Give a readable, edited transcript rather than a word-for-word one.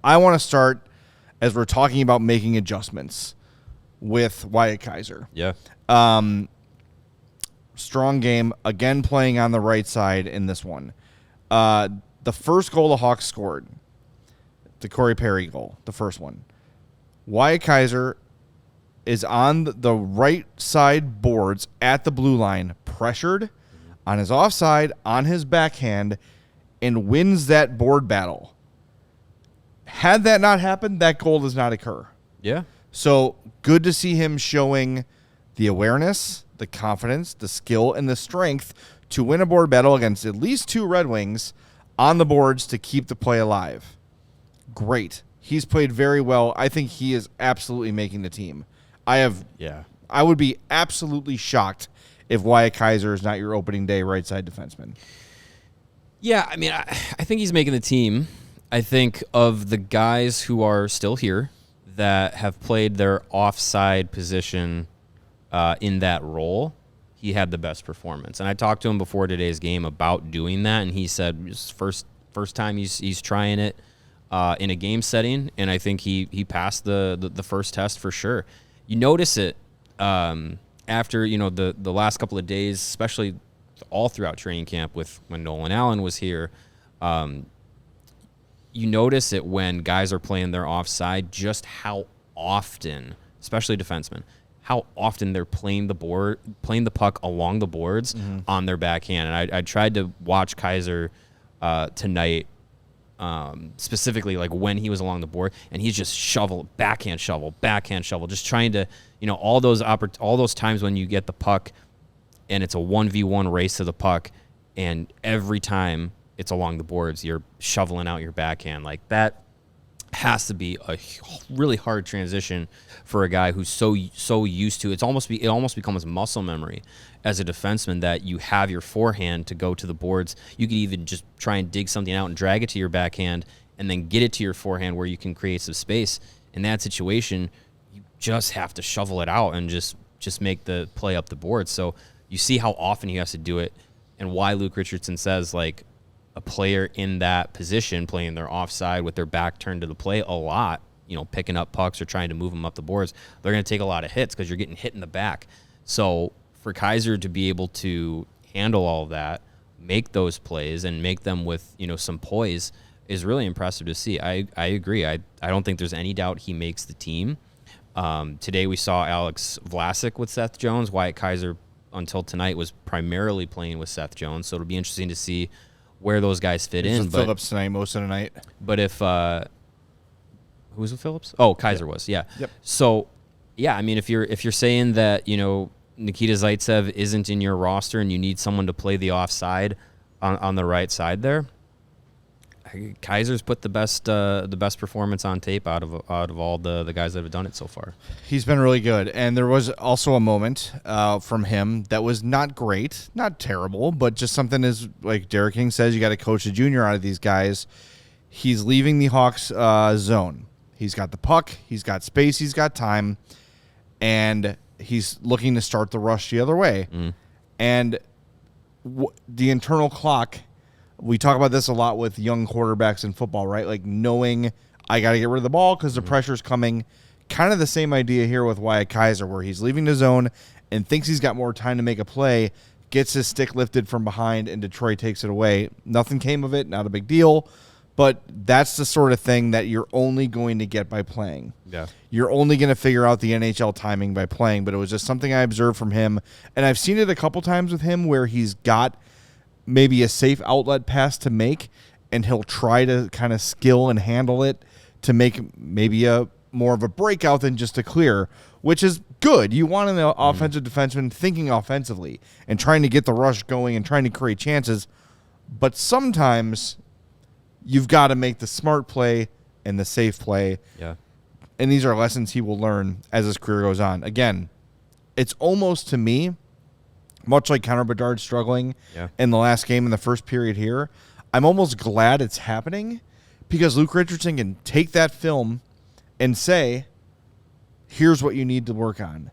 I want to start, as we're talking about making adjustments, with Wyatt Kaiser. Yeah. Strong game, again playing on the right side in this one. The first goal the Hawks scored, the Corey Perry goal, the first one. Wyatt Kaiser is on the right side boards at the blue line, pressured on his offside, on his backhand, and wins that board battle. Had that not happened, that goal does not occur. Yeah. So good to see him showing the awareness, the confidence, the skill, and the strength to win a board battle against at least 2 Red Wings on the boards to keep the play alive. Great. He's played very well. I think he is absolutely making the team. I would be absolutely shocked if Wyatt Kaiser is not your opening day right side defenseman. Yeah, I mean, I think he's making the team. I think of the guys who are still here that have played their offside position in that role, he had the best performance. And I talked to him before today's game about doing that, and he said it's first time he's trying it in a game setting, and I think he passed the first test for sure. You notice it after the last couple of days, especially all throughout training camp when Nolan Allen was here. You notice it when guys are playing their offside, just how often, especially defensemen, how often they're playing the puck along the boards on their backhand. And I tried to watch Kaiser tonight, specifically like when he was along the board, and he's just backhand shovel, just trying to, all those times when you get the puck and it's a 1v1 race to the puck, and every time it's along the boards, you're shoveling out your backhand. Like, that has to be a really hard transition for a guy who's so used to it. It almost becomes muscle memory as a defenseman that you have your forehand to go to the boards. You could even just try and dig something out and drag it to your backhand and then get it to your forehand where you can create some space. In that situation, you just have to shovel it out and just make the play up the board. So you see how often he has to do it, and why Luke Richardson says, like, a player in that position playing their offside with their back turned to the play a lot, picking up pucks or trying to move them up the boards, they're going to take a lot of hits because you're getting hit in the back. So for Kaiser to be able to handle all of that, make those plays and make them with, some poise is really impressive to see. I agree. I don't think there's any doubt he makes the team. Today we saw Alex Vlasic with Seth Jones. Wyatt Kaiser until tonight was primarily playing with Seth Jones. So it'll be interesting to see where those guys fit in. Phillips tonight, most of the night. But if who was with Phillips? Oh, Kaiser was, yeah. Yep. So, yeah, I mean, if you're saying that Nikita Zaitsev isn't in your roster and you need someone to play the offside on the right side there, Kaiser's put the best performance on tape out of all the guys that have done it so far. He's been really good, and there was also a moment from him that was not great, not terrible, but just something is like Derek King says, you got to coach a junior out of these guys. He's leaving the Hawks zone. He's got the puck, he's got space, he's got time, and he's looking to start the rush the other way. And the internal clock. We talk about this a lot with young quarterbacks in football, right? Like, knowing I got to get rid of the ball because the pressure's coming. Kind of the same idea here with Wyatt Kaiser, where he's leaving the zone and thinks he's got more time to make a play, gets his stick lifted from behind, and Detroit takes it away. Nothing came of it, not a big deal, but that's the sort of thing that you're only going to get by playing. Yeah. You're only going to figure out the NHL timing by playing, but it was just something I observed from him, and I've seen it a couple times with him where he's got maybe a safe outlet pass to make, and he'll try to kind of skill and handle it to make maybe a more of a breakout than just a clear, which is good. You want an offensive defenseman thinking offensively and trying to get the rush going and trying to create chances, but sometimes you've got to make the smart play and the safe play. Yeah. And these are lessons he will learn as his career goes on. Again, it's almost, to me, much like Connor Bedard struggling in the last game in the first period here, I'm almost glad it's happening because Luke Richardson can take that film and say, here's what you need to work on.